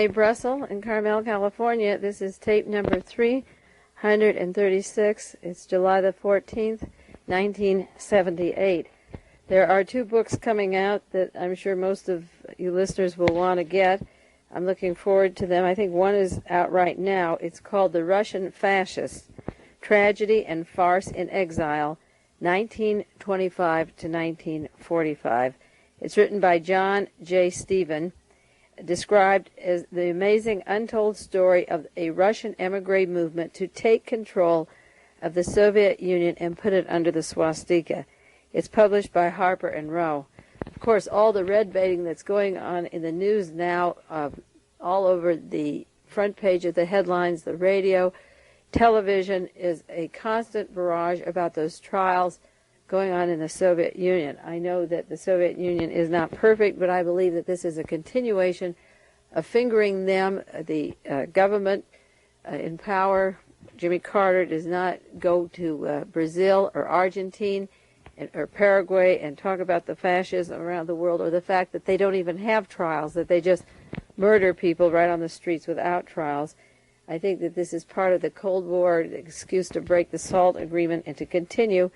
Mae Brussell in Carmel, California. This is tape number 336. It's July the 14th, 1978. There are two books coming out that I'm sure most of you listeners will want to get. I'm looking forward to them. I think one is out right now. It's called The Russian Fascists, Tragedy and Farce in Exile, 1925 to 1945. It's written by John J. Stephen, described as the amazing untold story of a Russian emigre movement to take control of the Soviet Union and put it under the swastika. It's published by Harper and Row. Of course, all the red baiting that's going on in the news now, all over the front page of the headlines, the radio, television, is a constant barrage about those trials going on in the Soviet Union. I know that the Soviet Union is not perfect, but I believe that this is a continuation of fingering them. The government in power, Jimmy Carter, does not go to Brazil or Argentina or Paraguay and talk about the fascism around the world, or the fact that they don't even have trials, that they just murder people right on the streets without trials. I think that this is part of the Cold War, the excuse to break the SALT agreement and to continue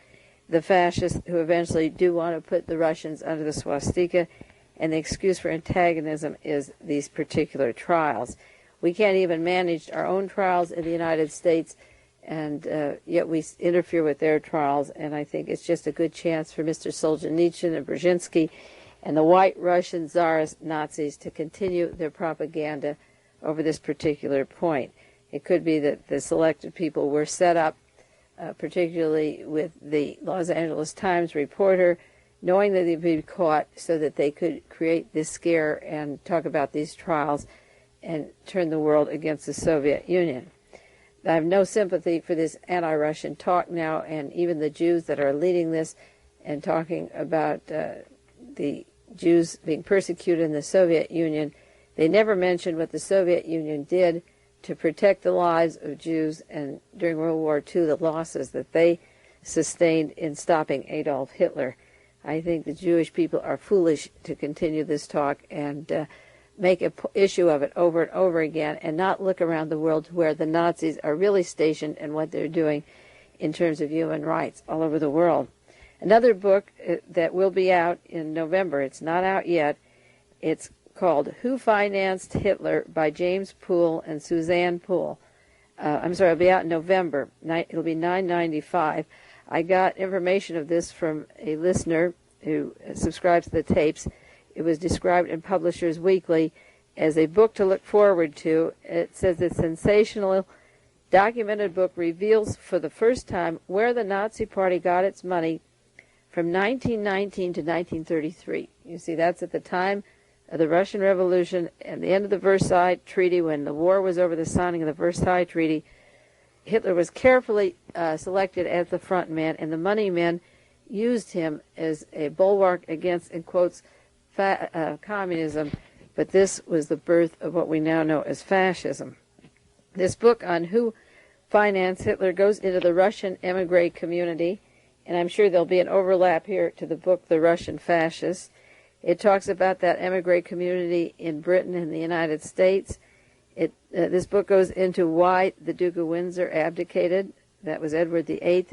the fascists who eventually do want to put the Russians under the swastika, and the excuse for antagonism is these particular trials. We can't even manage our own trials in the United States, and yet we interfere with their trials, and I think it's just a good chance for Mr. Solzhenitsyn and Brzezinski and the white Russian Tsarist Nazis to continue their propaganda over this particular point. It could be that the selected people were set up, particularly with the Los Angeles Times reporter, knowing that they'd be caught so that they could create this scare and talk about these trials and turn the world against the Soviet Union. I have no sympathy for this anti-Russian talk now, and even the Jews that are leading this and talking about the Jews being persecuted in the Soviet Union. They never mentioned what the Soviet Union did to protect the lives of Jews, and during World War II, the losses that they sustained in stopping Adolf Hitler. I think the Jewish people are foolish to continue this talk and make an issue of it over and over again, and not look around the world to where the Nazis are really stationed and what they're doing in terms of human rights all over the world. Another book that will be out in November, it's not out yet, it's called Who Financed Hitler by James Poole and Suzanne Poole. It'll be out in November. It'll be $9.95. I got information of this from a listener who subscribes to the tapes. It was described in Publishers Weekly as a book to look forward to. It says the sensational documented book reveals for the first time where the Nazi Party got its money from 1919 to 1933. You see, that's at the time of the Russian Revolution and the end of the Versailles Treaty, when the war was over, the signing of the Versailles Treaty. Hitler was carefully selected as the front man, and the money men used him as a bulwark against, in quotes, communism, but this was the birth of what we now know as fascism. This book on who financed Hitler goes into the Russian emigre community, and I'm sure there'll be an overlap here to the book The Russian Fascists. It talks about that emigre community in Britain and the United States. This book goes into why the Duke of Windsor abdicated. That was Edward VIII,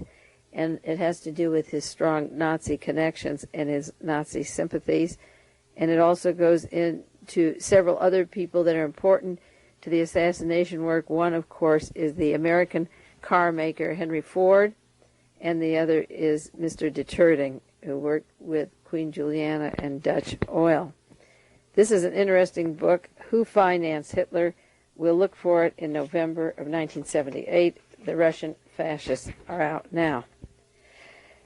and it has to do with his strong Nazi connections and his Nazi sympathies. And it also goes into several other people that are important to the assassination work. One, of course, is the American car maker Henry Ford, and the other is Mr. Deterting, who worked with Queen Juliana and Dutch oil. This is an interesting book, Who Financed Hitler. We'll look for it in November of 1978. The Russian Fascists are out now.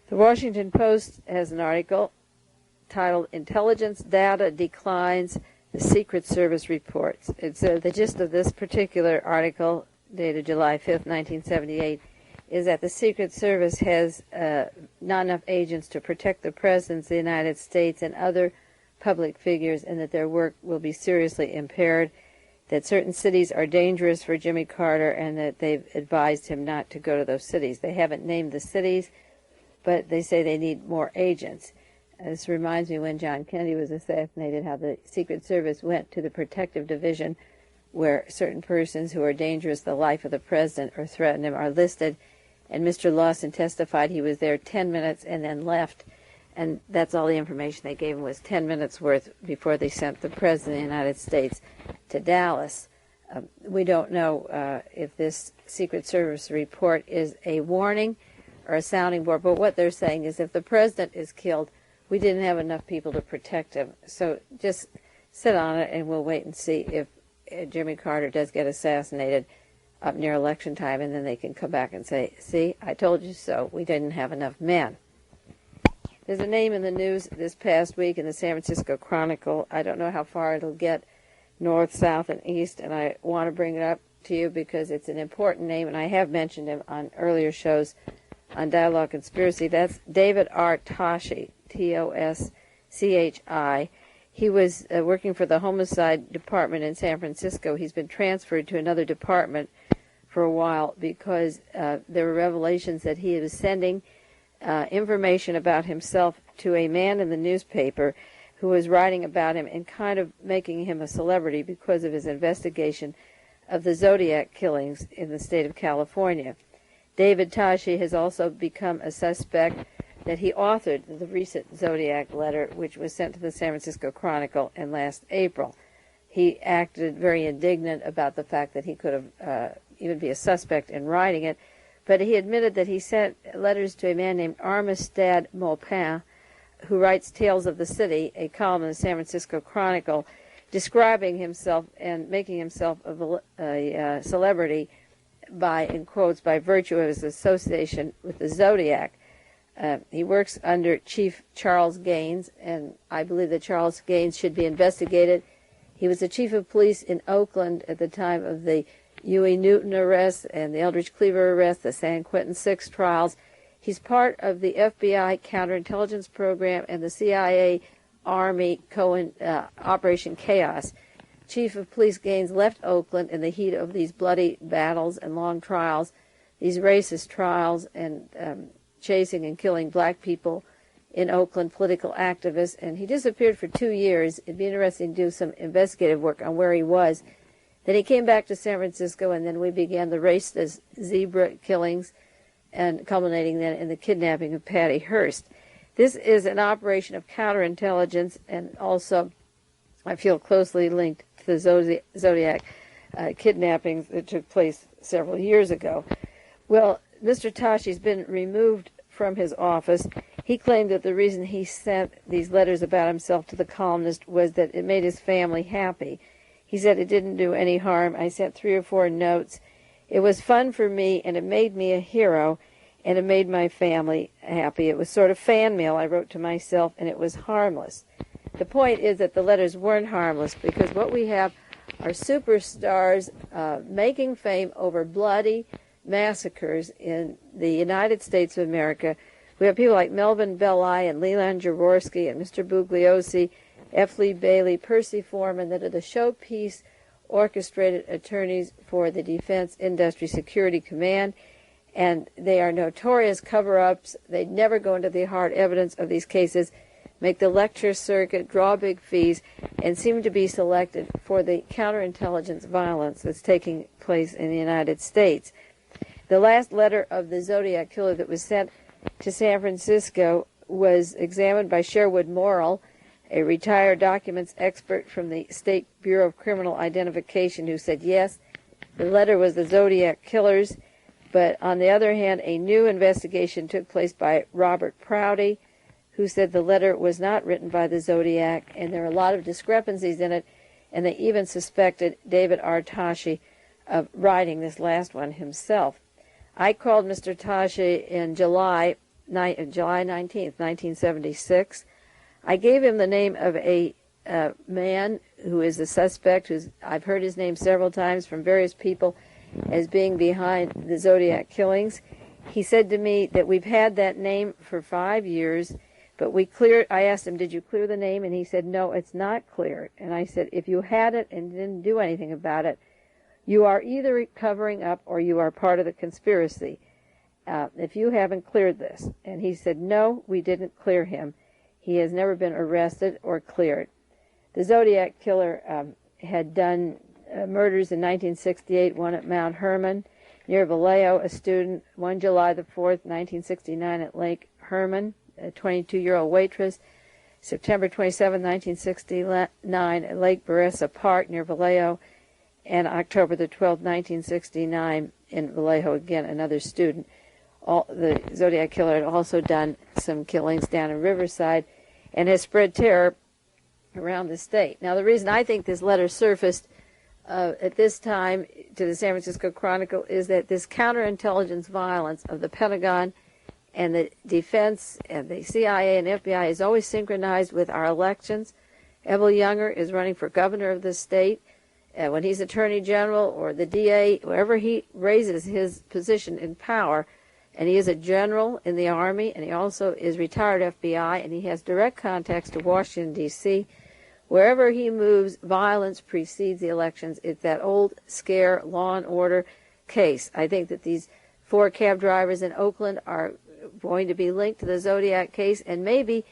The Washington Post has an article titled Intelligence Data Declines, the Secret Service Reports. It's the gist of this particular article, dated July 5th, 1978, is that the Secret Service has not enough agents to protect the presidents of the United States and other public figures, and that their work will be seriously impaired, that certain cities are dangerous for Jimmy Carter, and that they've advised him not to go to those cities. They haven't named the cities, but they say they need more agents. This reminds me when John Kennedy was assassinated, how the Secret Service went to the Protective Division where certain persons who are dangerous to the life of the president or threaten him are listed. And Mr. Lawson testified he was there 10 minutes and then left. And that's all the information they gave him was 10 minutes worth before they sent the President of the United States to Dallas. We don't know if this Secret Service report is a warning or a sounding board, but what they're saying is if the President is killed, we didn't have enough people to protect him. So just sit on it and we'll wait and see if Jimmy Carter does get assassinated up near election time, and then they can come back and say, see, I told you so, we didn't have enough men. There's a name in the news this past week in the San Francisco Chronicle. I don't know how far it'll get north, south, and east, and I want to bring it up to you because it's an important name, and I have mentioned him on earlier shows on Dialogue Conspiracy. That's David R. Toschi, T-O-S-C-H-I. He was working for the Homicide Department in San Francisco. He's been transferred to another department for a while because there were revelations that he was sending information about himself to a man in the newspaper who was writing about him and kind of making him a celebrity because of his investigation of the Zodiac killings in the state of California. David Toschi has also become a suspect that he authored the recent Zodiac letter, which was sent to the San Francisco Chronicle in last April. He acted very indignant about the fact that he could have even be a suspect in writing it, but he admitted that he sent letters to a man named Armistead Maupin, who writes Tales of the City, a column in the San Francisco Chronicle, describing himself and making himself a celebrity by, in quotes, by virtue of his association with the Zodiac. He works under Chief Charles Gaines, and I believe that Charles Gaines should be investigated. He was the chief of police in Oakland at the time of the Huey Newton arrest and the Eldridge Cleaver arrest, the San Quentin 6 trials. He's part of the FBI counterintelligence program and the CIA Army Operation Chaos. Chief of Police Gaines left Oakland in the heat of these bloody battles and long trials, these racist trials, and chasing and killing black people in Oakland, political activists, and he disappeared for 2 years. It'd be interesting to do some investigative work on where he was. Then he came back to San Francisco, and then we began the racist zebra killings, and culminating then in the kidnapping of Patty Hearst. This is an operation of counterintelligence, and also I feel closely linked to the Zodiac kidnappings that took place several years ago. Well, Mr. Toschi's been removed from his office. He claimed that the reason he sent these letters about himself to the columnist was that it made his family happy. He said it didn't do any harm. I sent 3 or 4 notes. It was fun for me, and it made me a hero, and it made my family happy. It was sort of fan mail I wrote to myself, and it was harmless. The point is that the letters weren't harmless because what we have are superstars making fame over bloody massacres in the United States of America. We have people like Melvin Belli and Leland Jaworski and Mr. Bugliosi, F. Lee Bailey, Percy Foreman, that are the showpiece orchestrated attorneys for the Defense Industry Security Command, and they are notorious cover-ups. They never go into the hard evidence of these cases, make the lecture circuit, draw big fees, and seem to be selected for the counterintelligence violence that's taking place in the United States. The last letter of the Zodiac Killer that was sent to San Francisco was examined by Sherwood Morrill, a retired documents expert from the State Bureau of Criminal Identification, who said, yes, the letter was the Zodiac Killer's, but on the other hand, a new investigation took place by Robert Prouty, who said the letter was not written by the Zodiac, and there are a lot of discrepancies in it, and they even suspected David R. Toschi of writing this last one himself. I called Mr. Toschi in July 19th, 1976. I gave him the name of a man who is a suspect, I've heard his name several times from various people as being behind the Zodiac killings. He said to me that we've had that name for 5 years, but I asked him, did you clear the name? And he said, no, it's not clear. And I said, if you had it and didn't do anything about it, you are either covering up or you are part of the conspiracy if you haven't cleared this. And he said, no, we didn't clear him. He has never been arrested or cleared. The Zodiac Killer had done murders in 1968, one at Mount Herman near Vallejo, a student, one July the 4th, 1969 at Lake Herman, a 22-year-old waitress, September 27, 1969 at Lake Beressa Park near Vallejo, and October the 12th, 1969 in Vallejo, again, another student. The Zodiac Killer had also done some killings down in Riverside and has spread terror around the state. Now, the reason I think this letter surfaced at this time to the San Francisco Chronicle is that this counterintelligence violence of the Pentagon and the defense and the CIA and FBI is always synchronized with our elections. Ebel Younger is running for governor of the state. When he's attorney general or the DA, wherever he raises his position in power, and he is a general in the Army, and he also is retired FBI, and he has direct contacts to Washington, D.C., wherever he moves, violence precedes the elections. It's that old scare law and order case. I think that these 4 cab drivers in Oakland are going to be linked to the Zodiac case, and maybe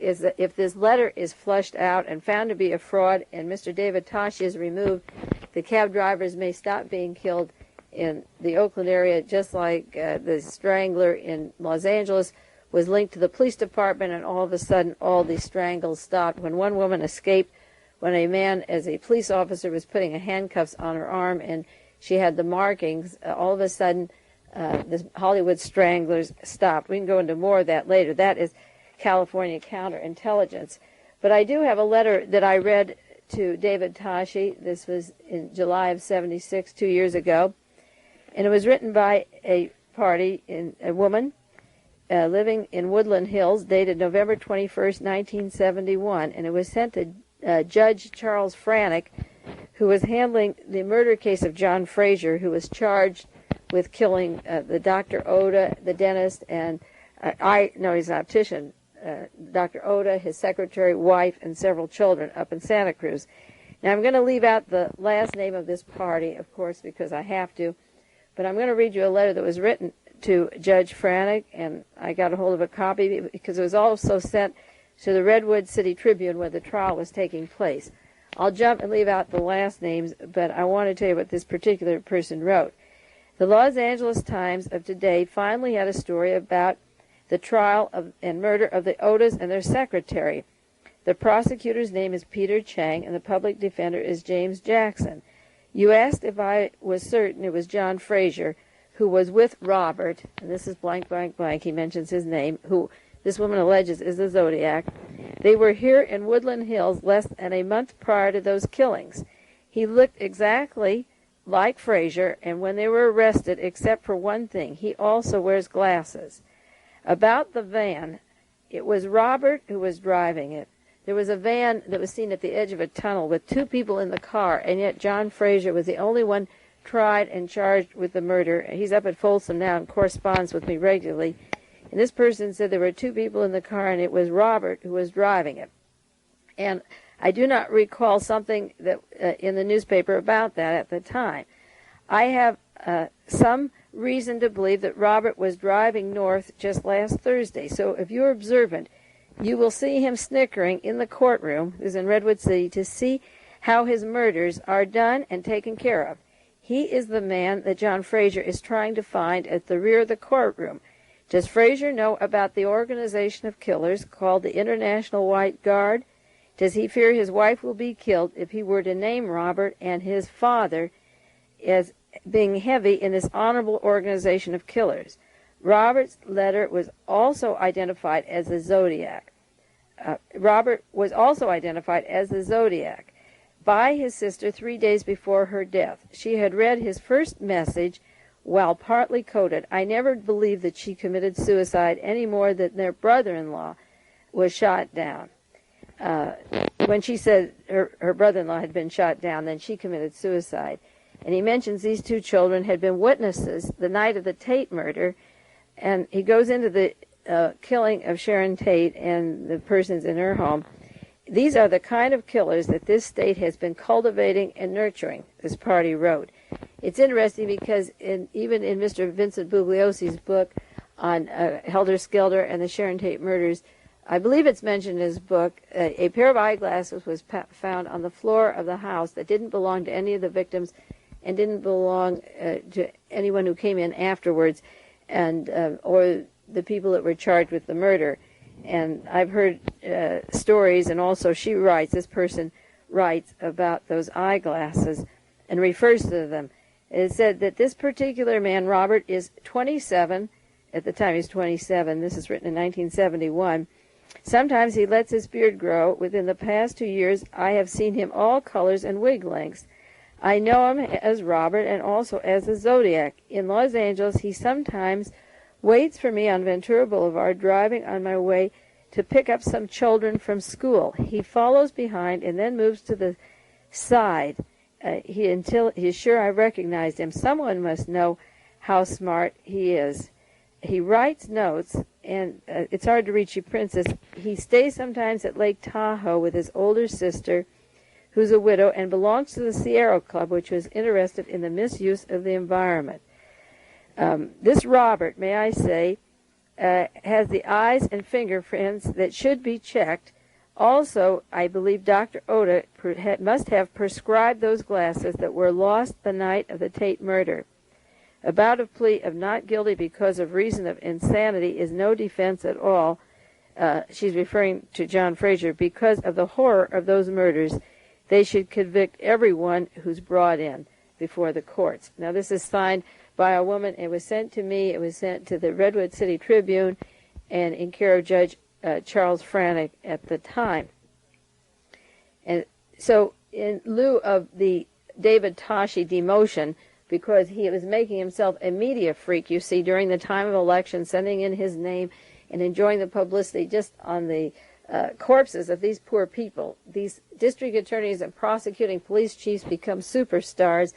is that if this letter is flushed out and found to be a fraud and Mr. David Toshi is removed, the cab drivers may stop being killed in the Oakland area, just like the strangler in Los Angeles was linked to the police department, and all of a sudden all the strangles stopped. When one woman escaped, when a man, as a police officer, was putting handcuffs on her arm and she had the markings, all of a sudden the Hollywood stranglers stopped. We can go into more of that later. That is California counterintelligence. But I do have a letter that I read to David Toshi. This was in July of '76, 2 years ago. And it was written by a woman living in Woodland Hills, dated November 21st, 1971. And it was sent to Judge Charles Franick, who was handling the murder case of John Frazier, who was charged with killing the Dr. Oda, the dentist, and he's an optician, Dr. Oda, his secretary, wife, and several children up in Santa Cruz. Now, I'm going to leave out the last name of this party, of course, because I have to. But I'm going to read you a letter that was written to Judge Franick, and I got a hold of a copy because it was also sent to the Redwood City Tribune where the trial was taking place. I'll jump and leave out the last names, but I want to tell you what this particular person wrote. The Los Angeles Times of today finally had a story about the trial and murder of the Odas and their secretary. The prosecutor's name is Peter Chang, and the public defender is James Jackson. You asked if I was certain it was John Frazier, who was with Robert, and this is blank, blank, blank, he mentions his name, who this woman alleges is the Zodiac. They were here in Woodland Hills less than a month prior to those killings. He looked exactly like Frazier, and when they were arrested, except for one thing, he also wears glasses. About the van, it was Robert who was driving it. There was a van that was seen at the edge of a tunnel with 2 people in the car, and yet John Frazier was the only one tried and charged with the murder. He's up at Folsom now and corresponds with me regularly. And this person said there were 2 people in the car, and it was Robert who was driving it. And I do not recall something that in the newspaper about that at the time. I have some reason to believe that Robert was driving north just last Thursday. So if you're observant, you will see him snickering in the courtroom, who's in Redwood City, to see how his murders are done and taken care of. He is the man that John Frazier is trying to find at the rear of the courtroom. Does Frazier know about the organization of killers called the International White Guard? Does he fear his wife will be killed if he were to name Robert and his father as being heavy in this honorable organization of killers? Robert's letter was also identified as the Zodiac. Robert was also identified as the Zodiac by his sister 3 days before her death. She had read his first message while partly coded. I never believed that she committed suicide any more than their brother-in-law was shot down. When she said her brother-in-law had been shot down, then she committed suicide. And he mentions these 2 children had been witnesses the night of the Tate murder, and he goes into the killing of Sharon Tate and the persons in her home. These are the kind of killers that this state has been cultivating and nurturing, this party wrote. It's interesting because even in Mr. Vincent Bugliosi's book on Helter Skelter and the Sharon Tate murders, I believe it's mentioned in his book, a pair of eyeglasses was found on the floor of the house that didn't belong to any of the victims and didn't belong to anyone who came in afterwards, and or the people that were charged with the murder. And I've heard stories, and also this person writes about those eyeglasses and refers to them. It said that this particular man, Robert, is 27. At the time, he's 27. This is written in 1971. Sometimes he lets his beard grow. Within the past 2 years, I have seen him all colors and wig lengths. I know him as Robert and also as the Zodiac. In Los Angeles, he sometimes waits for me on Ventura Boulevard, driving on my way to pick up some children from school. He follows behind and then moves to the side until he's sure I recognized him. Someone must know how smart he is. He writes notes, and it's hard to reach you, Princess. He stays sometimes at Lake Tahoe with his older sister, who's a widow and belongs to the Sierra Club, which was interested in the misuse of the environment. This Robert, may I say, has the eyes and fingerprints that should be checked. Also, I believe Dr. Oda must have prescribed those glasses that were lost the night of the Tate murder. About a plea of not guilty because of reason of insanity is no defense at all. She's referring to John Fraser. Because of the horror of those murders, they should convict everyone who's brought in before the courts. Now, this is signed by a woman. It was sent to me. It was sent to the Redwood City Tribune and in care of Judge Charles Franick at the time. And so in lieu of the David Toschi demotion, because he was making himself a media freak, you see, during the time of election, sending in his name and enjoying the publicity just on the corpses of these poor people. These district attorneys and prosecuting police chiefs become superstars.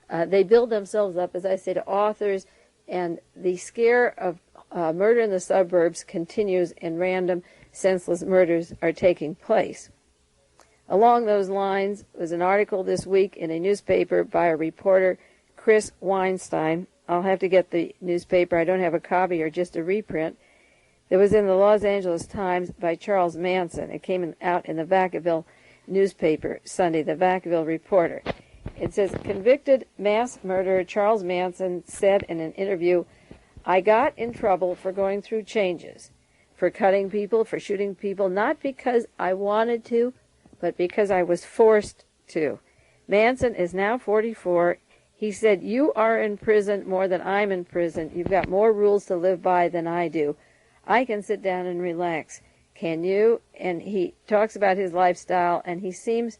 They build themselves up, as I say, to authors, and the scare of murder in the suburbs continues, and random, senseless murders are taking place. Along those lines was an article this week in a newspaper by a reporter, Chris Weinstein. I'll have to get the newspaper. I don't have a copy or just a reprint. It was in the Los Angeles Times by Charles Manson. It came out in the Vacaville newspaper Sunday, the Vacaville Reporter. It says, convicted mass murderer Charles Manson said in an interview, I got in trouble for going through changes, for cutting people, for shooting people, not because I wanted to, but because I was forced to. Manson is now 44. He said, you are in prison more than I'm in prison. You've got more rules to live by than I do. I can sit down and relax. Can you? And he talks about his lifestyle, and he seems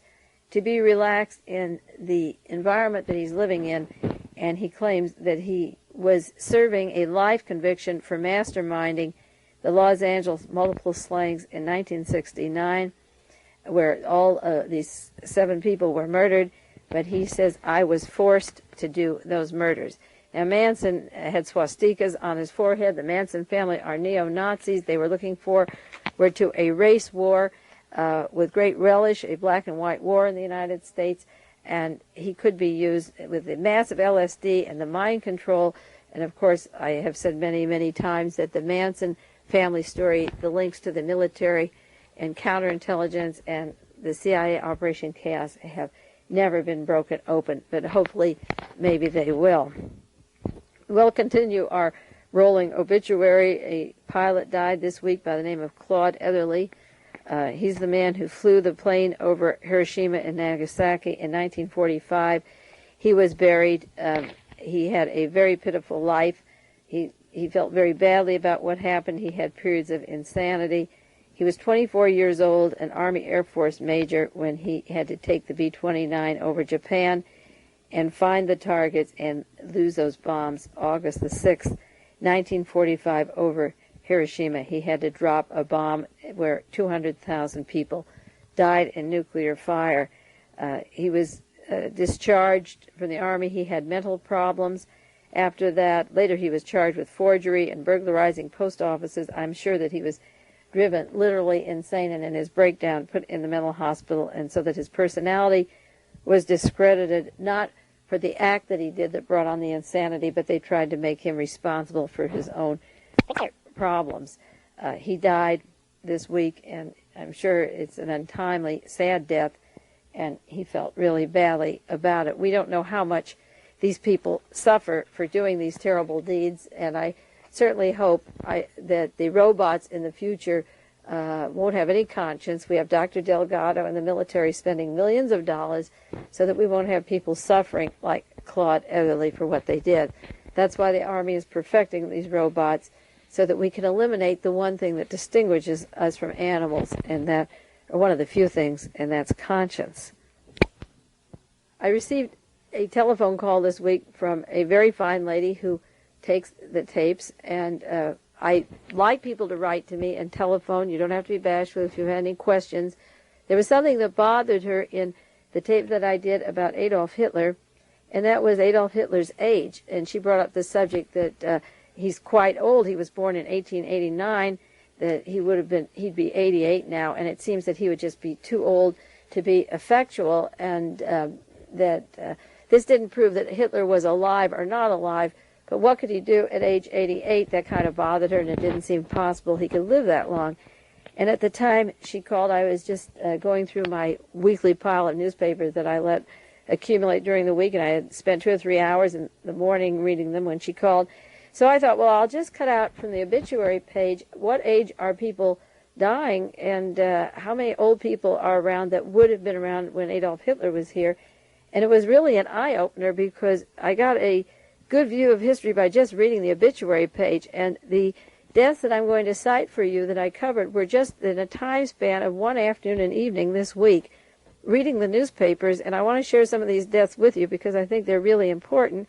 to be relaxed in the environment that he's living in, and he claims that he was serving a life conviction for masterminding the Los Angeles multiple slayings in 1969, where all these 7 people were murdered, but he says, I was forced to do those murders. Now, Manson had swastikas on his forehead. The Manson family are neo-Nazis. They were looking to a race war with great relish, a black and white war in the United States, and he could be used with the massive LSD and the mind control. And, of course, I have said many, many times that the Manson family story, the links to the military and counterintelligence and the CIA Operation Chaos have never been broken open, but hopefully maybe they will. We'll continue our rolling obituary. A pilot died this week by the name of Claude Etherly. He's the man who flew the plane over Hiroshima and Nagasaki in 1945. He was buried. He had a very pitiful life. He felt very badly about what happened. He had periods of insanity. He was 24 years old, an Army Air Force major, when he had to take the B-29 over Japan and find the targets and lose those bombs August the 6th, 1945, over Hiroshima. He had to drop a bomb where 200,000 people died in nuclear fire. He was discharged from the Army. He had mental problems. After that, later he was charged with forgery and burglarizing post offices. I'm sure that he was driven literally insane, and in his breakdown put in the mental hospital, and so that his personality was discredited, not for the act that he did that brought on the insanity, but they tried to make him responsible for his own problems. He died this week, and I'm sure it's an untimely, sad death, and he felt really badly about it. We don't know how much these people suffer for doing these terrible deeds, and I certainly hope that the robots in the future won't have any conscience. We have Dr. Delgado and the military spending millions of dollars so that we won't have people suffering like Claude Everly for what they did. That's why the Army is perfecting these robots, so that we can eliminate the one thing that distinguishes us from animals, and that, or one of the few things, and that's conscience. I received a telephone call this week from a very fine lady who takes the tapes, and I like people to write to me and telephone. You don't have to be bashful if you have any questions. There was something that bothered her in the tape that I did about Adolf Hitler, and that was Adolf Hitler's age. And she brought up the subject that he's quite old. He was born in 1889, that he'd be 88 now, and it seems that he would just be too old to be effectual, and that this didn't prove that Hitler was alive or not alive, but what could he do at age 88? That kind of bothered her, and it didn't seem possible he could live that long. And at the time she called, I was just going through my weekly pile of newspapers that I let accumulate during the week, and I had spent 2 or 3 hours in the morning reading them when she called. So I thought, well, I'll just cut out from the obituary page what age are people dying, and how many old people are around that would have been around when Adolf Hitler was here. And it was really an eye-opener, because I got a good view of history by just reading the obituary page, and the deaths that I'm going to cite for you that I covered were just in a time span of one afternoon and evening this week, reading the newspapers. And I want to share some of these deaths with you because I think they're really important,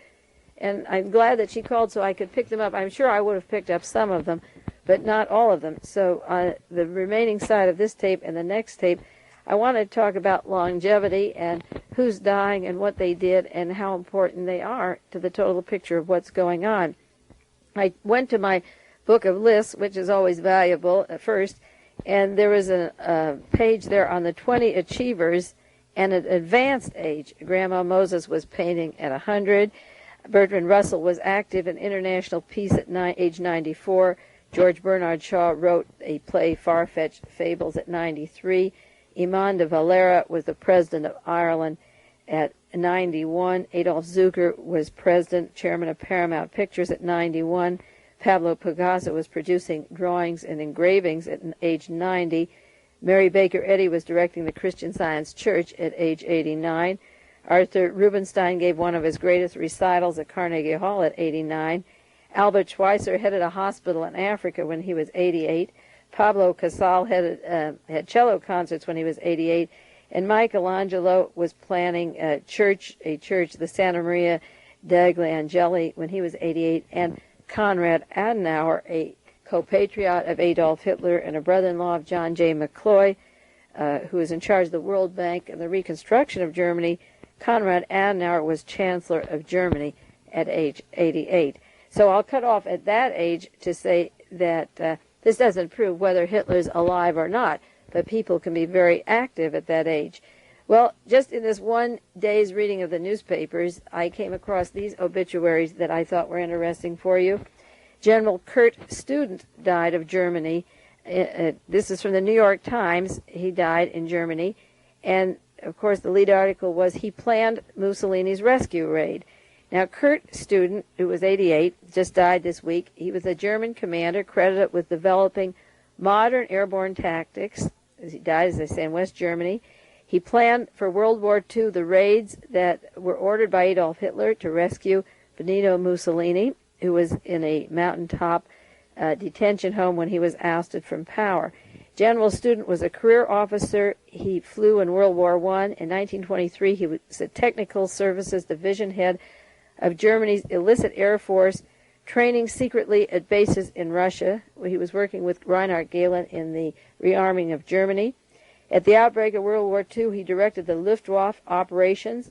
and I'm glad that she called so I could pick them up. I'm sure I would have picked up some of them, but not all of them. So on the remaining side of this tape and the next tape, I want to talk about longevity and who's dying and what they did and how important they are to the total picture of what's going on. I went to my book of lists, which is always valuable at first, and there was a page there on the 20 achievers and at advanced age. Grandma Moses was painting at 100. Bertrand Russell was active in international peace at age 94. George Bernard Shaw wrote a play, Far-Fetched Fables, at 93. Iman de Valera was the president of Ireland at 91. Adolf Zucker was president, chairman of Paramount Pictures at 91. Pablo Picasso was producing drawings and engravings at age 90. Mary Baker Eddy was directing the Christian Science Church at age 89. Arthur Rubinstein gave one of his greatest recitals at Carnegie Hall at 89. Albert Schweitzer headed a hospital in Africa when he was 88. Pablo Casal had cello concerts when he was 88, and Michelangelo was planning a church, the Santa Maria degli Angeli, when he was 88, and Konrad Adenauer, a compatriot of Adolf Hitler and a brother-in-law of John J. McCloy, who was in charge of the World Bank and the reconstruction of Germany. Konrad Adenauer was Chancellor of Germany at age 88. So I'll cut off at that age to say that this doesn't prove whether Hitler's alive or not, but people can be very active at that age. Well, just in this one day's reading of the newspapers, I came across these obituaries that I thought were interesting for you. General Kurt Student died of Germany. This is from the New York Times. He died in Germany. And, of course, the lead article was, he planned Mussolini's rescue raid. Now, Kurt Student, who was 88, just died this week. He was a German commander credited with developing modern airborne tactics. He died, as I say, in West Germany. He planned for World War II the raids that were ordered by Adolf Hitler to rescue Benito Mussolini, who was in a mountaintop detention home when he was ousted from power. General Student was a career officer. He flew in World War I. In 1923, he was a Technical Services Division head of Germany's illicit air force, training secretly at bases in Russia, where he was working with Reinhard Gehlen in the rearming of Germany. At the outbreak of World War II, he directed the Luftwaffe operations,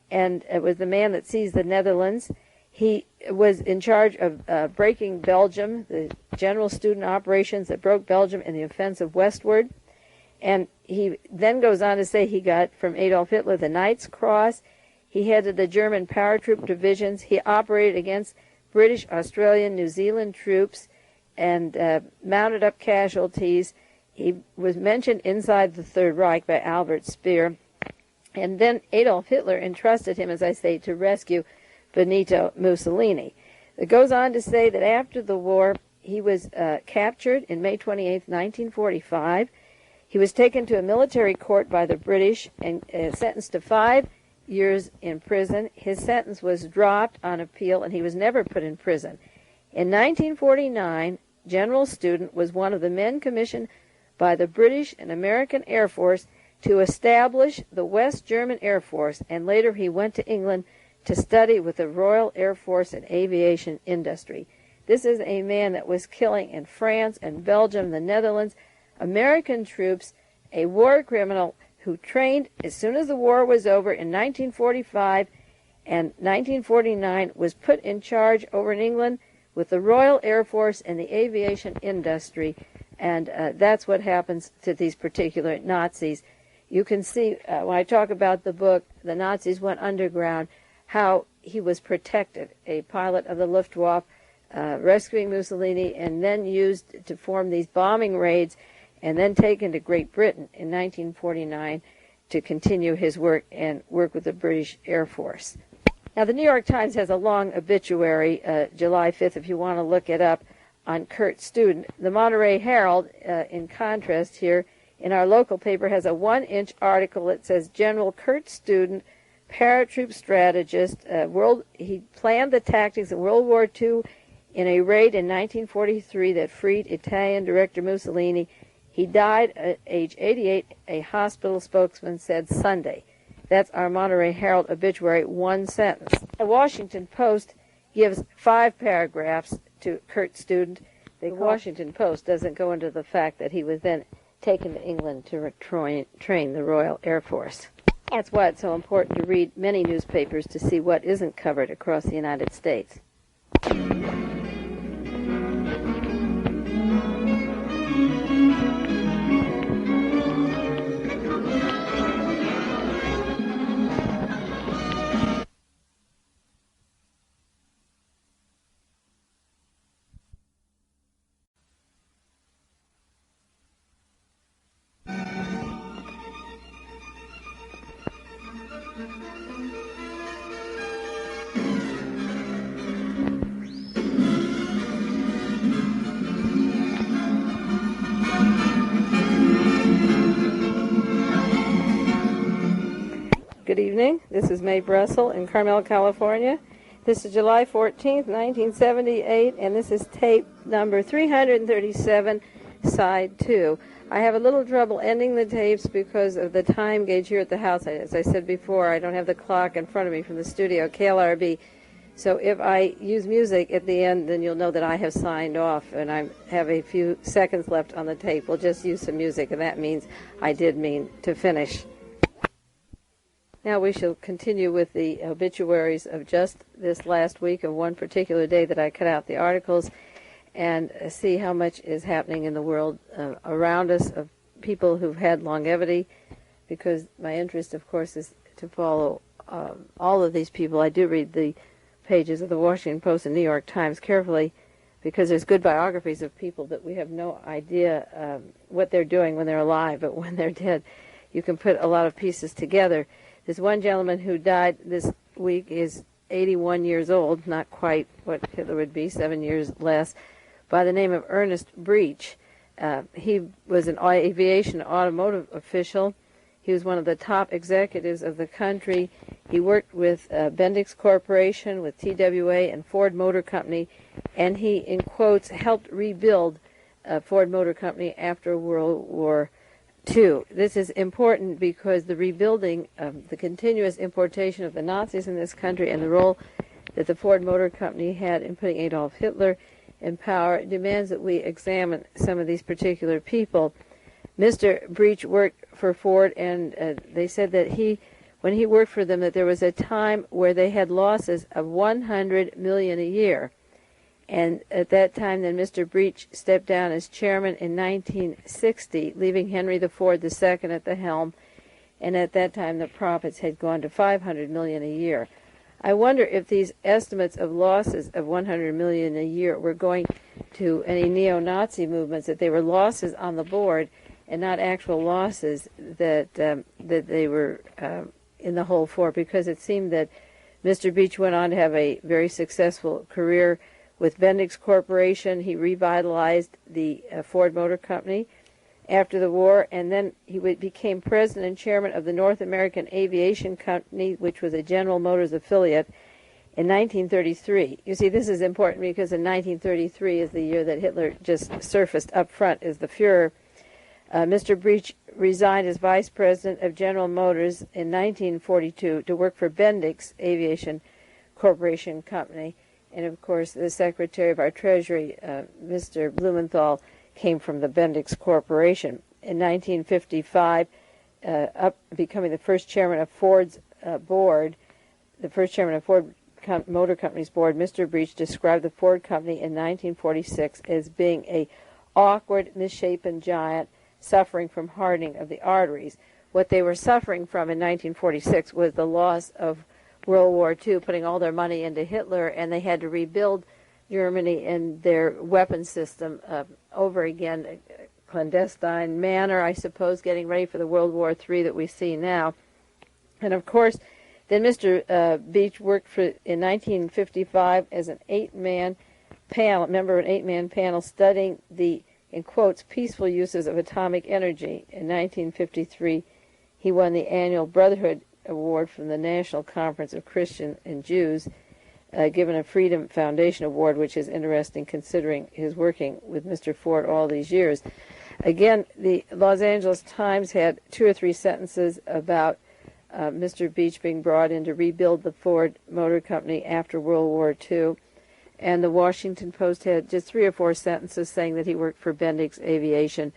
and it was the man that seized the Netherlands. He was in charge of breaking Belgium, the General Student operations that broke Belgium in the offensive westward. And he then goes on to say he got from Adolf Hitler the Knight's Cross. He headed the German paratroop divisions. He operated against British, Australian, New Zealand troops and mounted up casualties. He was mentioned inside the Third Reich by Albert Speer, and then Adolf Hitler entrusted him, as I say, to rescue Benito Mussolini. It goes on to say that after the war, he was captured in May 28, 1945. He was taken to a military court by the British and sentenced to 5 years in prison. His sentence was dropped on appeal, and he was never put in prison. In 1949, General Student was one of the men commissioned by the British and American Air Force to establish the West German Air Force, and later he went to England to study with the Royal Air Force and aviation industry. This is a man that was killing in France and Belgium, the Netherlands, American troops, a war criminal who trained as soon as the war was over in 1945 and 1949, was put in charge over in England with the Royal Air Force and the aviation industry, and that's what happens to these particular Nazis. You can see when I talk about the book, the Nazis went underground, how he was protected, a pilot of the Luftwaffe, rescuing Mussolini, and then used to form these bombing raids, and then taken to Great Britain in 1949 to continue his work and work with the British Air Force. Now, the New York Times has a long obituary, July 5th, if you want to look it up, on Kurt Student. The Monterey Herald, in contrast here, in our local paper, has a 1-inch article that says General Kurt Student, paratroop strategist, he planned the tactics in World War II in a raid in 1943 that freed Italian director Mussolini. He died at age 88, a hospital spokesman said Sunday. That's our Monterey Herald obituary, 1 sentence. The Washington Post gives 5 paragraphs to Kurt Student. The Washington Post doesn't go into the fact that he was then taken to England to train the Royal Air Force. That's why it's so important to read many newspapers to see what isn't covered across the United States. Good evening. This is Mae Brussell in Carmel, California. This is July 14th, 1978, and this is tape number 337, side 2. I have a little trouble ending the tapes because of the time gauge here at the house. As I said before, I don't have the clock in front of me from the studio, KLRB. So if I use music at the end, then you'll know that I have signed off, and I have a few seconds left on the tape. We'll just use some music, and that means I did mean to finish. Now we shall continue with the obituaries of just this last week of one particular day that I cut out the articles, and see how much is happening in the world around us of people who've had longevity, because my interest, of course, is to follow all of these people. I do read the pages of the Washington Post and New York Times carefully, because there's good biographies of people that we have no idea what they're doing when they're alive, but when they're dead, you can put a lot of pieces together. This one gentleman who died this week is 81 years old, not quite what Hitler would be, 7 years less, by the name of Ernest Breech. He was an aviation automotive official. He was one of the top executives of the country. He worked with Bendix Corporation, with TWA, and Ford Motor Company, and he, in quotes, helped rebuild Ford Motor Company after World War II. This is important because the rebuilding, the continuous importation of the Nazis in this country, and the role that the Ford Motor Company had in putting Adolf Hitler in power demands that we examine some of these particular people. Mr. Breech worked for Ford, and they said that when he worked for them, that there was a time where they had losses of $100 million a year. And at that time, then, Mr. Breech stepped down as chairman in 1960, leaving Henry Ford II at the helm. And at that time, the profits had gone to $500 million a year. I wonder if these estimates of losses of 100 million a year were going to any neo-Nazi movements, that they were losses on the board and not actual losses that that they were in the hole for, because it seemed that Mr. Beach went on to have a very successful career with Bendix Corporation. He revitalized the Ford Motor Company after the war, and then he became president and chairman of the North American Aviation Company, which was a General Motors affiliate, in 1933. You see, this is important because in 1933 is the year that Hitler just surfaced up front as the Fuhrer. Mr. Breach resigned as vice president of General Motors in 1942 to work for Bendix Aviation Corporation Company. And of course, the secretary of our Treasury, Mr. Blumenthal, came from the Bendix Corporation. In 1955, becoming the first chairman of Ford's board, the first chairman of Ford Motor Company's board, Mr. Breach described the Ford Company in 1946 as being a awkward, misshapen giant suffering from hardening of the arteries. What they were suffering from in 1946 was the loss of World War II, putting all their money into Hitler, and they had to rebuild Germany and their weapon system over again, a clandestine manner, I suppose, getting ready for the World War III that we see now. And of course, then Mr. Beach worked in 1955 as an eight-man panel, member of an eight-man panel studying the, in quotes, peaceful uses of atomic energy. In 1953, he won the annual Brotherhood Award from the National Conference of Christians and Jews, given a Freedom Foundation Award, which is interesting considering his working with Mr. Ford all these years. Again, the Los Angeles Times had 2 or 3 sentences about Mr. Beach being brought in to rebuild the Ford Motor Company after World War II. And the Washington Post had just 3 or 4 sentences saying that he worked for Bendix Aviation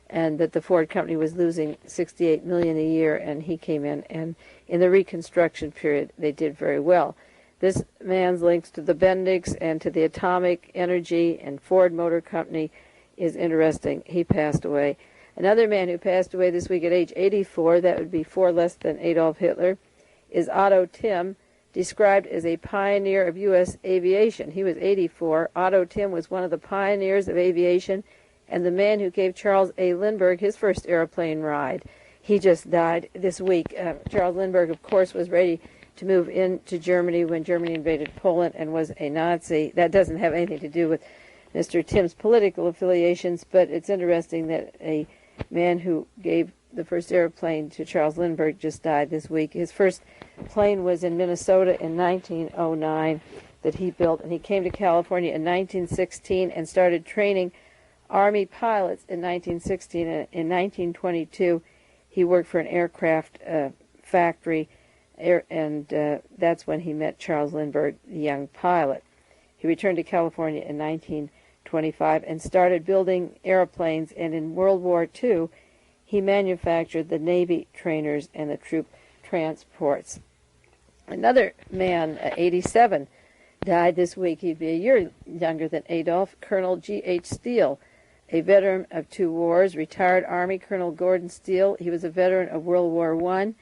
and that the Ford Company was losing $68 million a year, and he came in, and in the Reconstruction period they did very well. This man's links to the Bendix and to the atomic energy and Ford Motor Company is interesting. He passed away. Another man who passed away this week at age 84, that would be 4 less than Adolf Hitler, is Otto Timm, described as a pioneer of U.S. aviation. He was 84. Otto Timm was one of the pioneers of aviation and the man who gave Charles A. Lindbergh his first airplane ride. He just died this week. Charles Lindbergh, of course, was ready to move into Germany when Germany invaded Poland and was a Nazi. That doesn't have anything to do with Mr. Timm's political affiliations, but it's interesting that a man who gave the first airplane to Charles Lindbergh just died this week. His first plane was in Minnesota in 1909 that he built, and he came to California in 1916 and started training Army pilots in 1916. In 1922, he worked for an aircraft factory, and that's when he met Charles Lindbergh, the young pilot. He returned to California in 1925 and started building airplanes, and in World War II, he manufactured the Navy trainers and the troop transports. Another man, 87, died this week. He'd be a year younger than Adolf. Colonel G.H. Steele, a veteran of 2 wars, retired Army Colonel Gordon Steele. He was a veteran of World War I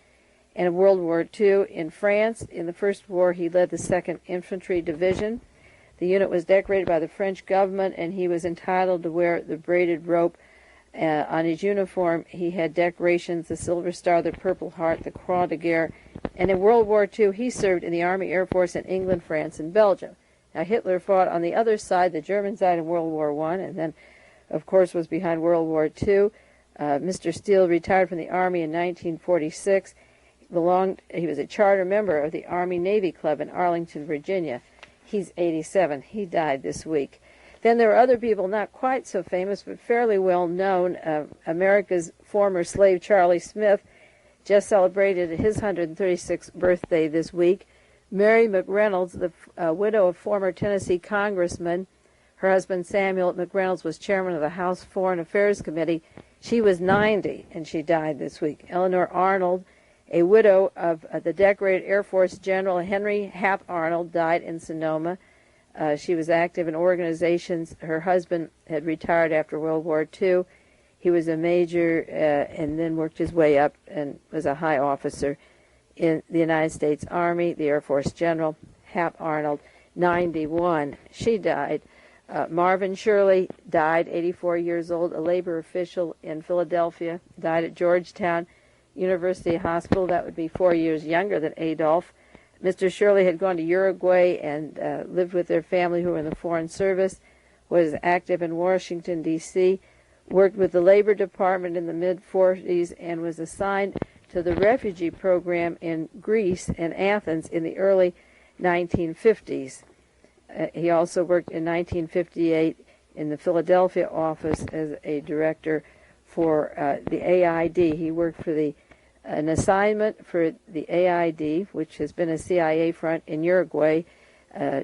and of World War II. In France, in the First War, he led the 2nd Infantry Division. The unit was decorated by the French government, and he was entitled to wear the braided rope on his uniform. He had decorations, the Silver Star, the Purple Heart, the Croix de Guerre. And in World War II, he served in the Army Air Force in England, France, and Belgium. Now, Hitler fought on the other side, the German side, in World War I, and then, of course, was behind World War II. Mr. Steele retired from the Army in 1946. He was a charter member of the Army-Navy Club in Arlington, Virginia. He's 87. He died this week. Then there are other people not quite so famous but fairly well known. America's former slave Charlie Smith just celebrated his 136th birthday this week. Mary McReynolds, the widow of former Tennessee Congressman, her husband Samuel McReynolds was chairman of the House Foreign Affairs Committee. She was 90, and she died this week. Eleanor Arnold, a widow of the decorated Air Force General Henry Hap Arnold, died in Sonoma. She was active in organizations. Her husband had retired after World War II. He was a major and then worked his way up and was a high officer in the United States Army, the Air Force General. Hap Arnold, 91. She died. Marvin Shirley died, 84 years old, a labor official in Philadelphia, died at Georgetown University Hospital. That would be 4 years younger than Adolf. Mr. Shirley had gone to Uruguay and lived with their family who were in the Foreign Service, was active in Washington, D.C., worked with the Labor Department in the mid-40s, and was assigned to the refugee program in Greece and Athens in the early 1950s. He also worked in 1958 in the Philadelphia office as a director for the AID. He worked for an assignment for the AID, which has been a CIA front in Uruguay,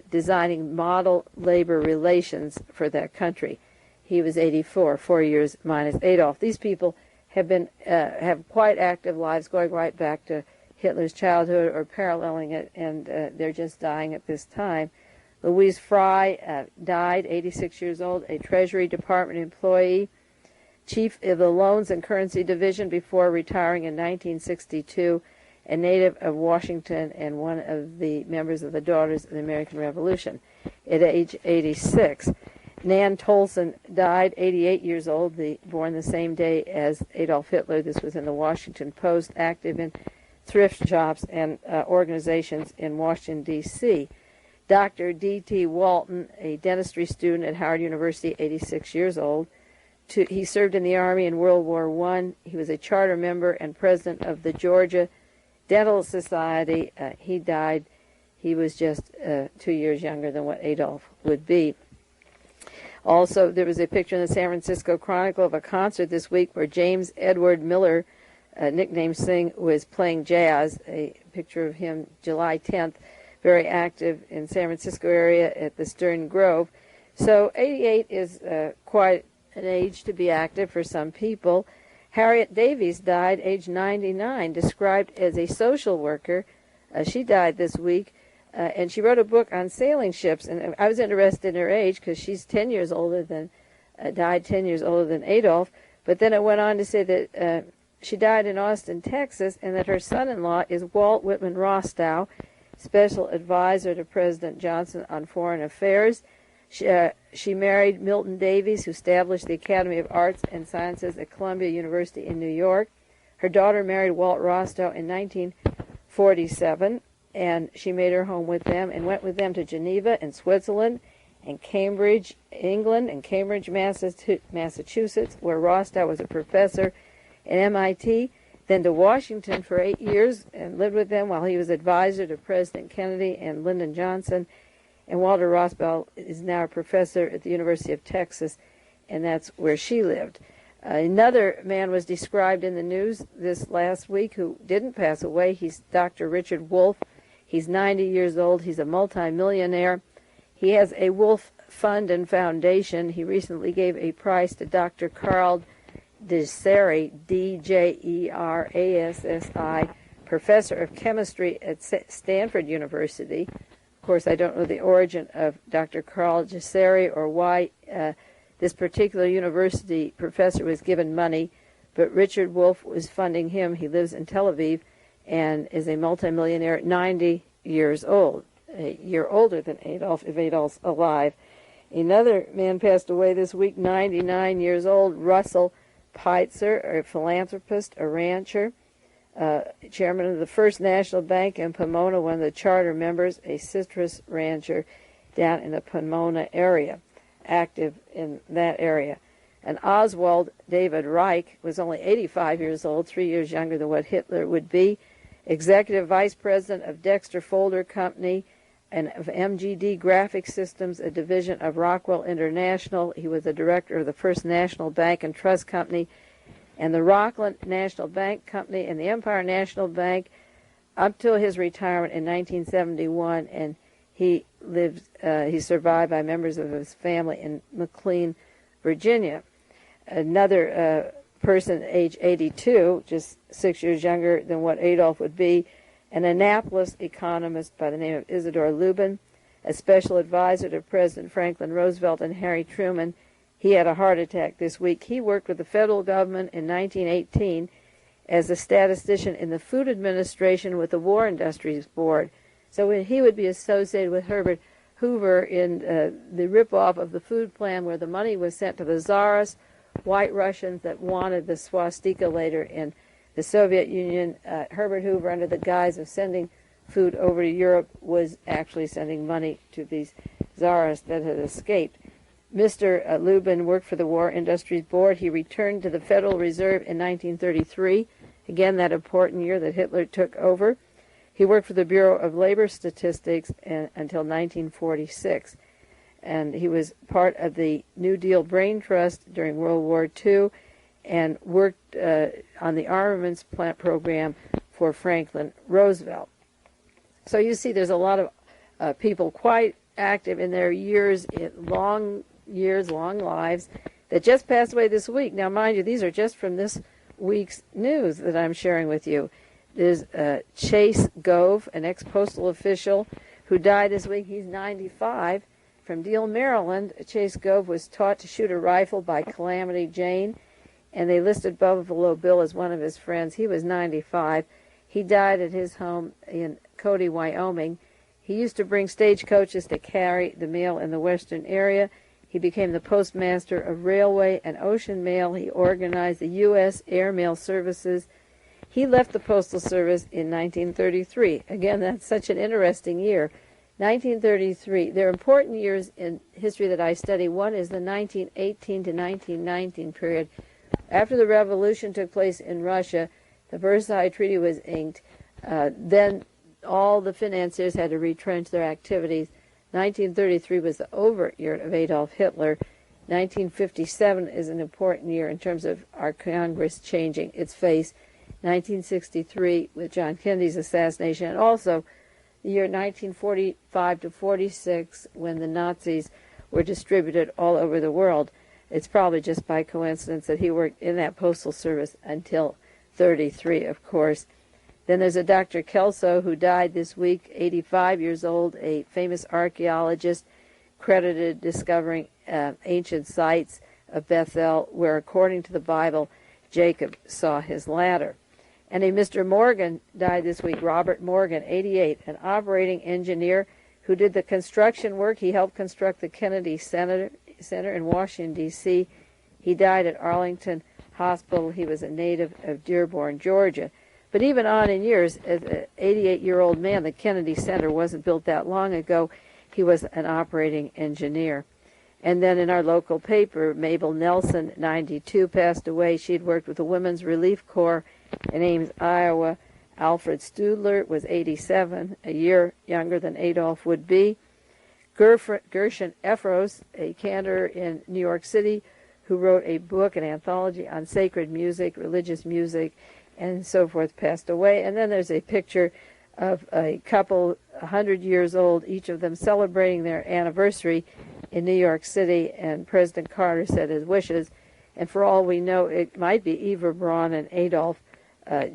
designing model labor relations for that country. He was 84, 4 years minus Adolf. These people have quite active lives going right back to Hitler's childhood or paralleling it, and they're just dying at this time. Louise Fry died, 86 years old, a Treasury Department employee, chief of the Loans and Currency Division before retiring in 1962, a native of Washington and one of the members of the Daughters of the American Revolution. At age 86, Nan Tolson died, 88 years old, born the same day as Adolf Hitler. This was in the Washington Post, active in thrift shops and organizations in Washington, D.C. Dr. D.T. Walton, a dentistry student at Howard University, 86 years old. He served in the Army in World War I. He was a charter member and president of the Georgia Dental Society. He died. He was just 2 years younger than what Adolf would be. Also, there was a picture in the San Francisco Chronicle of a concert this week where James Edward Miller, nicknamed Sing, was playing jazz. A picture of him July 10th, very active in San Francisco area at the Stern Grove. So 88 is quite an age to be active for some people. Harriet Davies died, age 99, described as a social worker. She died this week, and she wrote a book on sailing ships. And I was interested in her age because she's 10 years older than, died 10 years older than Adolf. But then it went on to say that she died in Austin, Texas, and that her son-in-law is Walt Whitman Rostow, special advisor to President Johnson on foreign affairs. She married Milton Davies, who established the Academy of Arts and Sciences at Columbia University in New York. Her daughter married Walt Rostow in 1947, and she made her home with them and went with them to Geneva and Switzerland and Cambridge, England, and Cambridge, Massachusetts, where Rostow was a professor at MIT, then to Washington for 8 years and lived with them while he was advisor to President Kennedy and Lyndon Johnson. And Walter Rostow is now a professor at the University of Texas, and that's where she lived. Another man was described in the news this last week who didn't pass away. He's Dr. Richard Wolff. He's 90 years old. He's a multimillionaire. He has a Wolff Fund and Foundation. He recently gave a prize to Dr. Carl Deserassi, D-J-E-R-A-S-S-I, professor of chemistry at Stanford University. Of course, I don't know the origin of Dr. Carl Deserassi or why this particular university professor was given money, but Richard Wolff was funding him. He lives in Tel Aviv and is a multimillionaire at 90 years old, a year older than Adolf, if Adolf's alive. Another man passed away this week, 99 years old, Russell Peitzer, a philanthropist, a rancher, chairman of the First National Bank in Pomona, one of the charter members, a citrus rancher down in the Pomona area, active in that area. And Oswald David Reich was only 85 years old, 3 years younger than what Hitler would be, executive vice president of Dexter Folder Company and of MGD Graphic Systems, a division of Rockwell International. He was the director of the First National Bank and Trust Company and the Rockland National Bank Company and the Empire National Bank up till his retirement in 1971, and he's survived by members of his family in McLean, Virginia. Another person, age 82, just 6 years younger than what Adolf would be, an Annapolis economist by the name of Isidore Lubin, a special advisor to President Franklin Roosevelt and Harry Truman. He had a heart attack this week. He worked with the federal government in 1918 as a statistician in the Food Administration with the War Industries Board. So he would be associated with Herbert Hoover in the ripoff of the food plan, where the money was sent to the Tsars, white Russians that wanted the swastika later in the Soviet Union. Herbert Hoover, under the guise of sending food over to Europe, was actually sending money to these Tsars that had escaped. Mr. Lubin worked for the War Industries Board. He returned to the Federal Reserve in 1933, again that important year that Hitler took over. He worked for the Bureau of Labor Statistics until 1946, and he was part of the New Deal Brain Trust during World War II and worked on the armaments plant program for Franklin Roosevelt. So you see there's a lot of people quite active in their long lives that just passed away this week. Now, mind you, these are just from this week's news that I'm sharing with you. There's Chase Gove, an ex-postal official who died this week. He's 95. From Deal, Maryland, Chase Gove was taught to shoot a rifle by Calamity Jane, and they listed Buffalo Bill as one of his friends. He was 95. He died at his home in Cody, Wyoming. He used to bring stagecoaches to carry the mail in the western area. He became the postmaster of railway and ocean mail. He organized the U.S. Air Mail Services. He left the Postal Service in 1933. Again, that's such an interesting year. 1933. There are important years in history that I study. One is the 1918 to 1919 period. After the revolution took place in Russia, the Versailles Treaty was inked. Then all the financiers had to retrench their activities. 1933 was the overt year of Adolf Hitler. 1957 is an important year in terms of our Congress changing its face. 1963 with John Kennedy's assassination, and also the year 1945 to 46 when the Nazis were distributed all over the world. It's probably just by coincidence that he worked in that postal service until 33, of course. Then there's a Dr. Kelso who died this week, 85 years old, a famous archaeologist credited discovering ancient sites of Bethel where, according to the Bible, Jacob saw his ladder. And a Mr. Morgan died this week, Robert Morgan, 88, an operating engineer who did the construction work. He helped construct the Kennedy Center in Washington, D.C. He died at Arlington Hospital. He was a native of Dearborn, Georgia. But even on in years, as an 88-year-old man, the Kennedy Center wasn't built that long ago. He was an operating engineer. And then in our local paper, Mabel Nelson, 92, passed away. She'd worked with the Women's Relief Corps in Ames, Iowa. Alfred Studler was 87, a year younger than Adolf would be. Gershon Efros, a cantor in New York City, who wrote a book, an anthology on sacred music, religious music, and so forth, passed away. And then there's a picture of a couple 100 years old, each of them celebrating their anniversary in New York City, and President Carter said his wishes. And for all we know, it might be Eva Braun and Adolf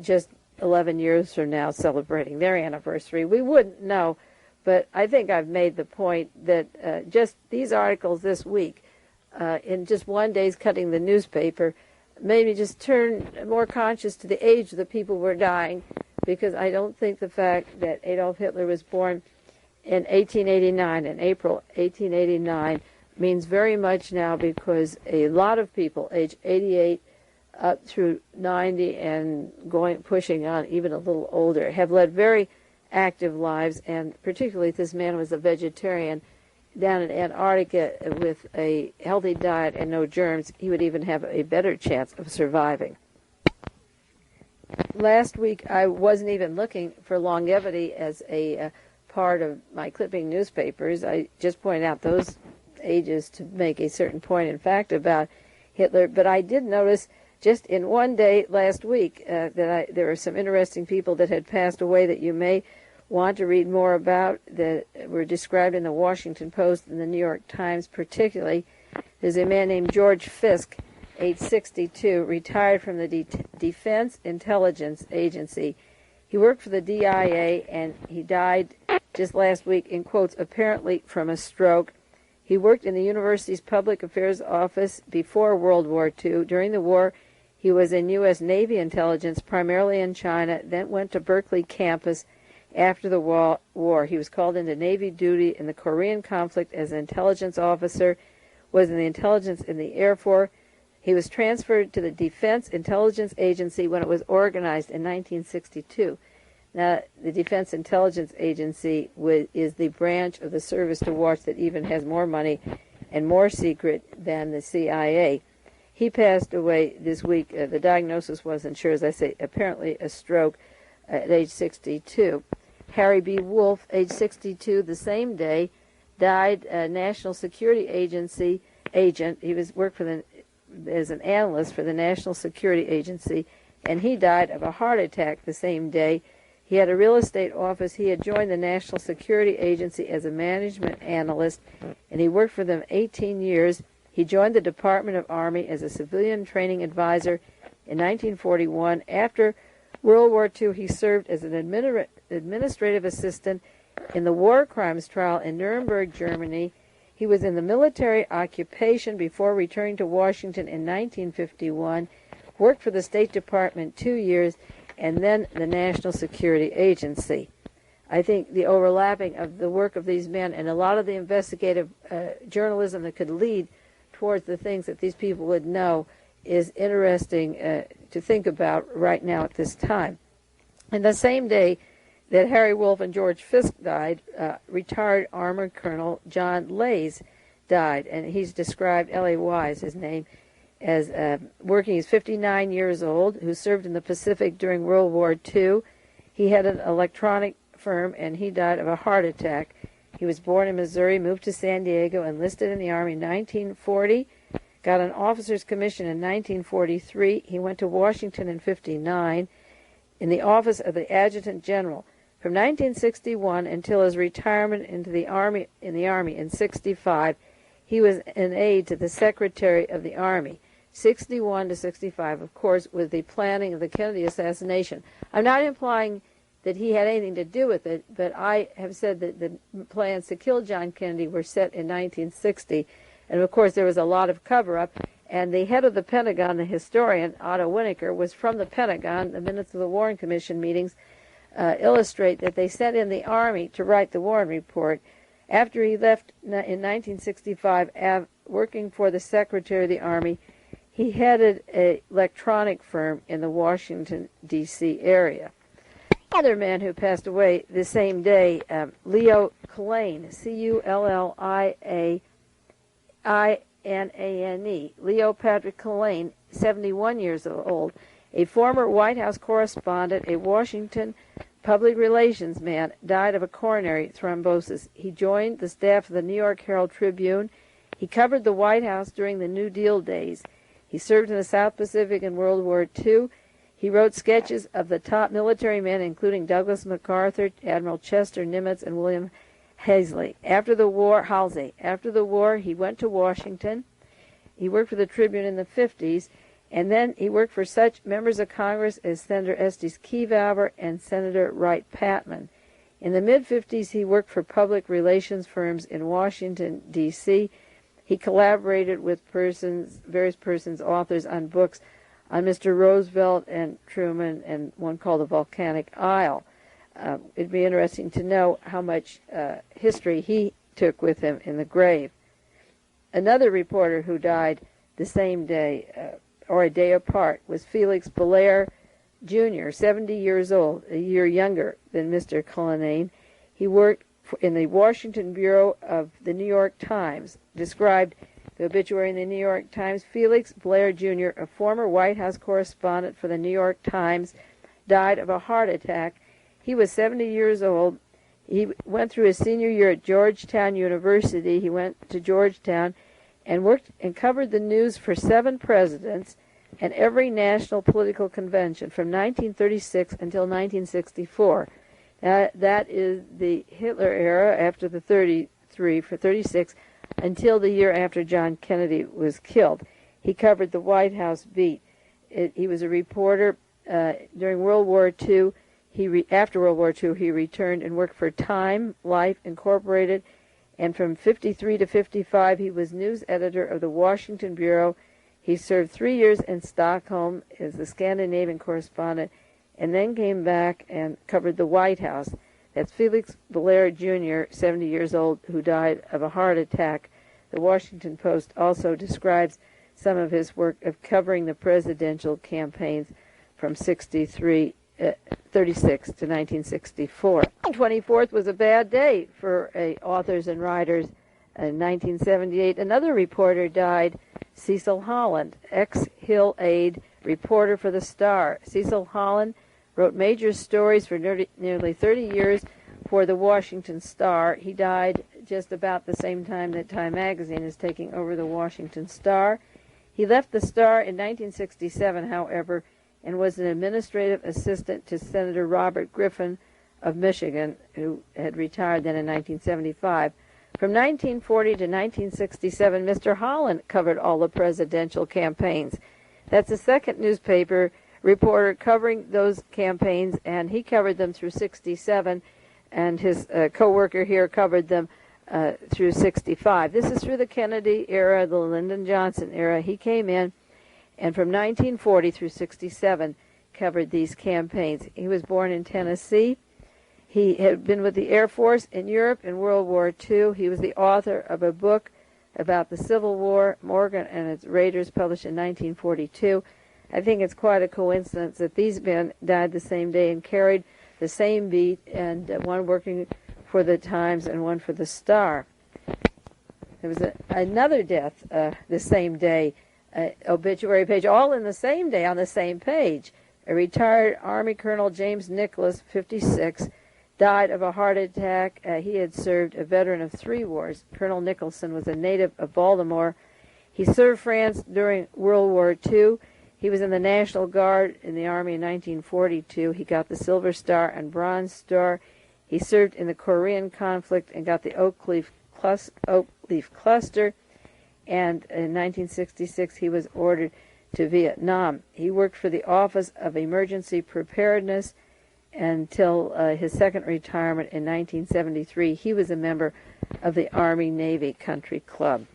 just 11 years from now celebrating their anniversary. We wouldn't know, but I think I've made the point that just these articles this week, in just one day's cutting the newspaper, made me just turn more conscious to the age of the people who were dying, because I don't think the fact that Adolf Hitler was born in 1889, in April 1889, means very much now, because a lot of people, age 88 up through 90 and pushing on even a little older, have led very active lives, and particularly if this man was a vegetarian down in Antarctica with a healthy diet and no germs, he would even have a better chance of surviving. Last week, I wasn't even looking for longevity as a part of my clipping newspapers. I just pointed out those ages to make a certain point in fact about Hitler, but I did notice just in one day last week that there were some interesting people that had passed away that you may want to read more about, that were described in the Washington Post and the New York Times particularly. There's a man named George Fisk, age 62, retired from the Defense Intelligence Agency. He worked for the DIA, and he died just last week, in quotes, apparently from a stroke. He worked in the university's public affairs office before World War II. During the war, he He was in U.S. Navy intelligence, primarily in China, then went to Berkeley campus after the war. He was called into Navy duty in the Korean conflict as an intelligence officer, was in the intelligence in the Air Force. He was transferred to the Defense Intelligence Agency when it was organized in 1962. Now, the Defense Intelligence Agency is the branch of the service to watch that even has more money and more secret than the CIA. He passed away this week. The diagnosis wasn't sure, as I say, apparently a stroke at age 62. Harry B. Wolff, age 62, the same day, died, National Security Agency agent. He worked as an analyst for the National Security Agency, and he died of a heart attack the same day. He had a real estate office. He had joined the National Security Agency as a management analyst, and he worked for them 18 years. He joined the Department of Army as a civilian training advisor in 1941. After World War II, he served as an administrative assistant in the war crimes trial in Nuremberg, Germany. He was in the military occupation before returning to Washington in 1951, worked for the State Department 2 years, and then the National Security Agency. I think the overlapping of the work of these men and a lot of the investigative journalism that could lead towards the things that these people would know is interesting to think about right now at this time. And the same day that Harry Wolff and George Fisk died, retired Armored Colonel John Lays died, and he's described, L-A-Y is his name, as working. He's 59 years old, who served in the Pacific during World War II. He had an electronic firm, and he died of a heart attack. He was born in Missouri, moved to San Diego, enlisted in the Army in 1940, got an officer's commission in 1943. He went to Washington in 1959 in the office of the Adjutant General. From 1961 until his retirement in the Army in 1965, he was an aide to the Secretary of the Army. 61 to 65, of course, with the planning of the Kennedy assassination. I'm not implying that he had anything to do with it, but I have said that the plans to kill John Kennedy were set in 1960, and of course there was a lot of cover-up, and the head of the Pentagon, the historian, Otto Winneker, was from the Pentagon. The minutes of the Warren Commission meetings illustrate that they sent in the Army to write the Warren Report. After he left in 1965, working for the Secretary of the Army, he headed an electronic firm in the Washington, D.C. area. Another man who passed away the same day, Leo Cullanane, C-U-L-L-I-A-I-N-A-N-E. Leo Patrick Cullanane, 71 years old, a former White House correspondent, a Washington public relations man, died of a coronary thrombosis. He joined the staff of the New York Herald Tribune. He covered the White House during the New Deal days. He served in the South Pacific in World War II. He wrote sketches of the top military men, including Douglas MacArthur, Admiral Chester Nimitz, and William Halsey. After the war, he went to Washington. He worked for the Tribune in the 50s, and then he worked for such members of Congress as Senator Estes Kefauver and Senator Wright Patman. In the mid-50s, he worked for public relations firms in Washington, D.C. He collaborated with various authors on books on Mr. Roosevelt and Truman, and one called The Volcanic Isle. It'd be interesting to know how much history he took with him in the grave. Another reporter who died the same day, or a day apart, was Felix Belair Jr., 70 years old, a year younger than Mr. Cullanane. He worked in the Washington Bureau of the New York Times. Described the obituary in the New York Times: Felix Belair Jr., a former White House correspondent for the New York Times, died of a heart attack. He was 70 years old. He went through his senior year at Georgetown University. He went to Georgetown and worked and covered the news for 7 presidents and every national political convention from 1936 until 1964. That is the Hitler era, after the 33 for 36, until the year after John Kennedy was killed. He covered the White House beat. He was a reporter during World War II. After World War II, he returned and worked for Time Life Incorporated, and from 53 to 55, he was news editor of the Washington Bureau. He served 3 years in Stockholm as the Scandinavian correspondent and then came back and covered the White House. That's Felix Blair Jr., 70 years old, who died of a heart attack. The Washington Post also describes some of his work of covering the presidential campaigns from 36 to 1964. The 24th was a bad day for authors and writers. In 1978, another reporter died, Cecil Holland, ex-Hill aide, reporter for the Star. Cecil Holland wrote major stories for nearly 30 years for the Washington Star. He died just about the same time that Time magazine is taking over the Washington Star. He left the Star in 1967, however, and was an administrative assistant to Senator Robert Griffin of Michigan, who had retired then in 1975. From 1940 to 1967, Mr. Holland covered all the presidential campaigns. That's the second newspaper reporter covering those campaigns, and he covered them through 67, and his co-worker here covered them through 65. This is through the Kennedy era, the Lyndon Johnson era. He came in, and from 1940 through 67 covered these campaigns. He was born in Tennessee. He had been with the Air Force in Europe in World War II. He was the author of a book about the Civil War, Morgan and its Raiders, published in 1942. I think it's quite a coincidence that these men died the same day and carried the same beat, and one working for the Times and one for the Star. There was another death the same day, obituary page, all in the same day on the same page. A retired Army Colonel James Nicholas, 56, died of a heart attack. He had served, a veteran of 3 wars. Colonel Nicholson was a native of Baltimore. He served France during World War II. He was in the National Guard in the Army in 1942. He got the Silver Star and Bronze Star. He served in the Korean conflict and got the Oak Leaf Cluster. And in 1966, he was ordered to Vietnam. He worked for the Office of Emergency Preparedness until his second retirement in 1973. He was a member of the Army-Navy Country Club.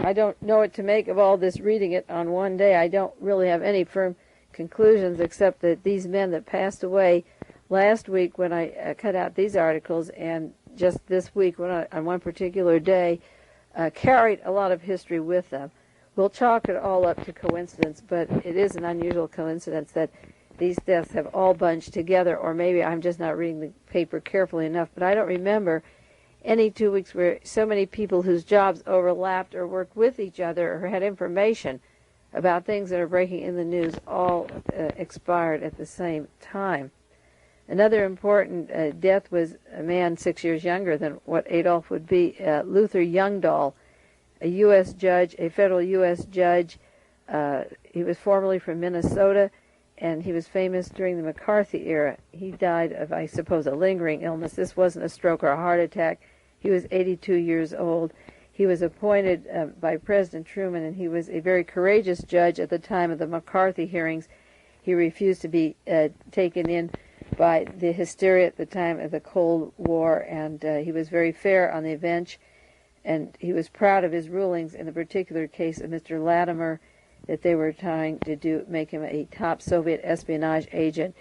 I don't know what to make of all this, reading it on one day. I don't really have any firm conclusions, except that these men that passed away last week when I cut out these articles, and just this week on one particular day, carried a lot of history with them. We'll chalk it all up to coincidence, but it is an unusual coincidence that these deaths have all bunched together, or maybe I'm just not reading the paper carefully enough, but I don't remember any 2 weeks where so many people whose jobs overlapped or worked with each other or had information about things that are breaking in the news all expired at the same time. Another important death was a man 6 years younger than what Adolf would be, Luther Youngdahl, a U.S. judge, a federal U.S. judge. He was formerly from Minnesota, and he was famous during the McCarthy era. He died of, I suppose, a lingering illness. This wasn't a stroke or a heart attack. He was 82 years old. He was appointed by President Truman, and he was a very courageous judge at the time of the McCarthy hearings. He refused to be taken in by the hysteria at the time of the Cold War, and he was very fair on the bench, and he was proud of his rulings in the particular case of Mr. Latimer, that they were trying to make him a top Soviet espionage agent,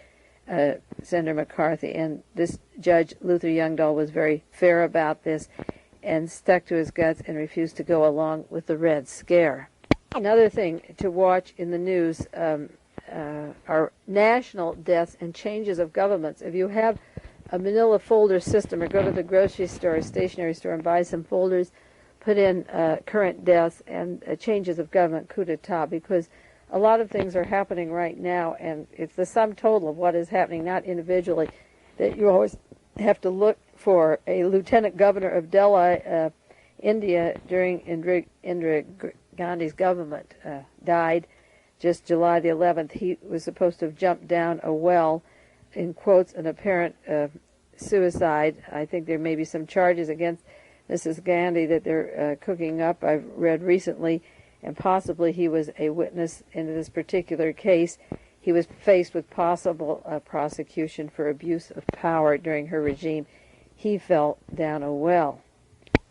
Senator McCarthy. And this judge, Luther Youngdahl, was very fair about this and stuck to his guts and refused to go along with the Red Scare. Another thing to watch in the news are national deaths and changes of governments. If you have a manila folder system, or go to the grocery store or stationery store and buy some folders, put in current deaths and changes of government, coup d'etat, because a lot of things are happening right now, and it's the sum total of what is happening, not individually, that you always have to look for. A lieutenant governor of Delhi, India, during Indira Gandhi's government died just July the 11th. He was supposed to have jumped down a well, in quotes, an apparent suicide. I think there may be some charges against Mrs. Gandhi that they're cooking up, I've read recently, and possibly he was a witness in this particular case. He was faced with possible prosecution for abuse of power during her regime. He fell down a well.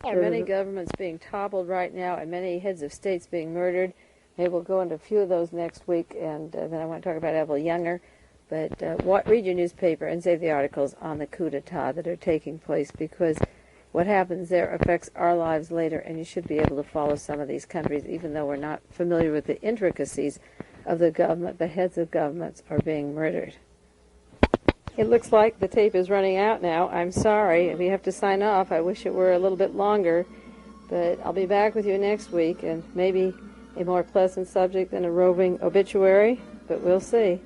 There are many governments being toppled right now and many heads of states being murdered. Maybe we'll go into a few of those next week, and then I want to talk about Evel Younger. But read your newspaper and save the articles on the coup d'etat that are taking place, because what happens there affects our lives later, and you should be able to follow some of these countries, even though we're not familiar with the intricacies of the government. The heads of governments are being murdered. It looks like the tape is running out now. I'm sorry. We have to sign off. I wish it were a little bit longer, but I'll be back with you next week, and maybe a more pleasant subject than a roving obituary, but we'll see.